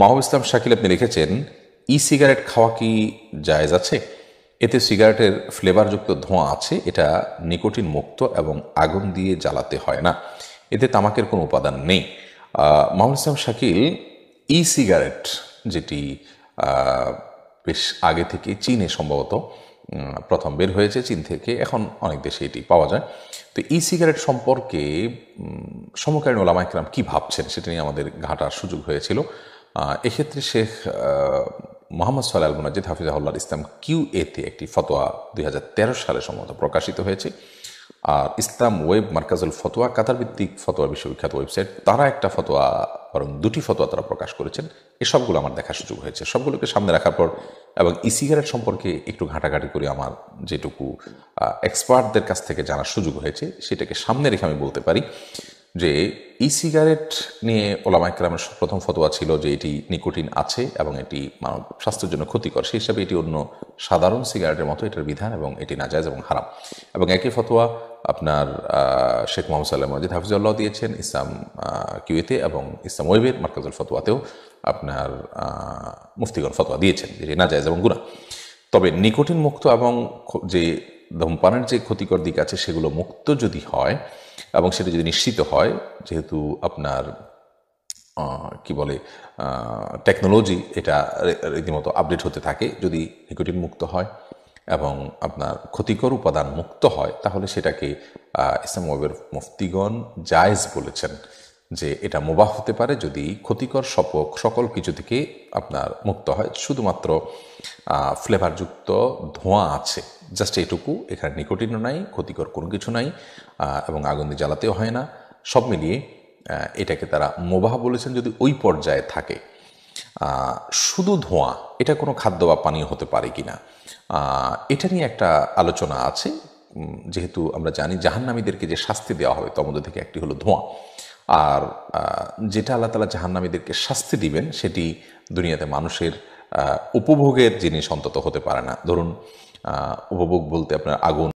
মাহবুব ইসলাম শাকিল আপনি লিখেছেন, e cigarette খাওয়া কি জায়েজ আছে? এতে সিগারেটের ফ্লেভারযুক্ত ধোঁয়া আছে, এটা নিকোটিন মুক্ত এবং আগুন দিয়ে জ্বালাতে হয় না, এতে তামাকের কোনো উপাদান নেই। মাহবুব ইসলাম শাকিল, ই সিগারেট যেটি বেশ আগে থেকে চীনে সম্ভবত প্রথম বের হয়েছে, চীন থেকে এখন অনেক দেশে এটি পাওয়া যায়। তো ই সিগারেট সম্পর্কে সমকালীন ওলামা ইকরাম কী ভাবছেন সেটা নিয়ে আমাদের ঘাটার সুযোগ হয়েছিল। এক্ষেত্রে শেখ মোহাম্মদ সোহেল আল মুনাজ্জিদ হাফিজাহুল্লাহ ইসলাম QA-তে একটি ফতোয়া 2013 সালে সম্ভবত প্রকাশিত হয়েছে। আর ইসলাম ওয়েব মার্কাজুল ফতোয়া, কাতার ভিত্তিক ফতোয়া বিশ্ববিখ্যাত ওয়েবসাইট, তারা একটা ফতোয়া, বরং দুটি ফতোয়া তারা প্রকাশ করেছেন। এই সবগুলো আমার দেখার সুযোগ হয়েছে। সবগুলোকে সামনে রাখার পর এবং ই সিগারেট সম্পর্কে একটু ঘাঁটাঘাঁটি করে আমার যেটুকু এক্সপার্টদের কাছ থেকে জানার সুযোগ হয়েছে সেটাকে সামনে রেখে আমি বলতে পারি যে ই সিগারেট নিয়ে ওলামা ইকরামের প্রথম ফতোয়া ছিল যে এটি নিকোটিন আছে এবং এটি মানব স্বাস্থ্যের জন্য ক্ষতিকর। সেই হিসাবে এটি অন্য সাধারণ সিগারেটের মতো এটার বিধান এবং এটি নাজায়েজ এবং হারাম। এবং একই ফতোয়া আপনার শেখ মোহাম্মদ সাল্লাহ মজিদ হাফিজুল্লাহ দিয়েছেন ইসলাম QA-তে, এবং ইসলাম ওয়েবের মার্কাজুল ফতোয়াতেও আপনার মুফতিগণ ফতোয়া দিয়েছেন যে নাজায়েজ এবং গুনাহ। তবে নিকোটিন মুক্ত এবং যে ধূমপানের যে ক্ষতিকর দিক আছে সেগুলো মুক্ত যদি হয় এবং সেটা যদি নিশ্চিত হয়, যেহেতু আপনার কি বলে টেকনোলজি এটা রীতিমতো আপডেট হতে থাকে, যদি নিকোটিন মুক্ত হয় এবং আপনার ক্ষতিকর উপাদান মুক্ত হয় তাহলে সেটাকে ইসলাম ওয়েবের মুফতিগণ জায়েজ বলেছেন যে এটা মুবাহ হতে পারে যদি ক্ষতিকর সকল কিছু থেকে আপনার মুক্ত হয়, শুধুমাত্র ফ্লেভারযুক্ত ধোঁয়া আছে, জাস্ট এইটুকু, এখানে নিকোটিনও নাই, ক্ষতিকর কোনো কিছু নাই এবং আগুন দিয়ে জ্বালাতেও হয় না। সব মিলিয়ে এটাকে তারা মুবাহ বলেছেন যদি ওই পর্যায়ে থাকে। শুধু ধোঁয়া, এটা কোনো খাদ্য বা পানীয় হতে পারে কিনা এটা নিয়ে একটা আলোচনা আছে। যেহেতু আমরা জানি জাহান্নামীদেরকে যে শাস্তি দেওয়া হবে তার মধ্যে থেকে একটি হলো ধোঁয়া, আর যেটা আল্লাহ তাআলা জাহান্নামীদেরকে শাস্তি দিবেন সেটি দুনিয়াতে মানুষের উপভোগের জিনিস অন্তত হতে পারে না। ধরুন উপভোগ বলতে আপনার আগুন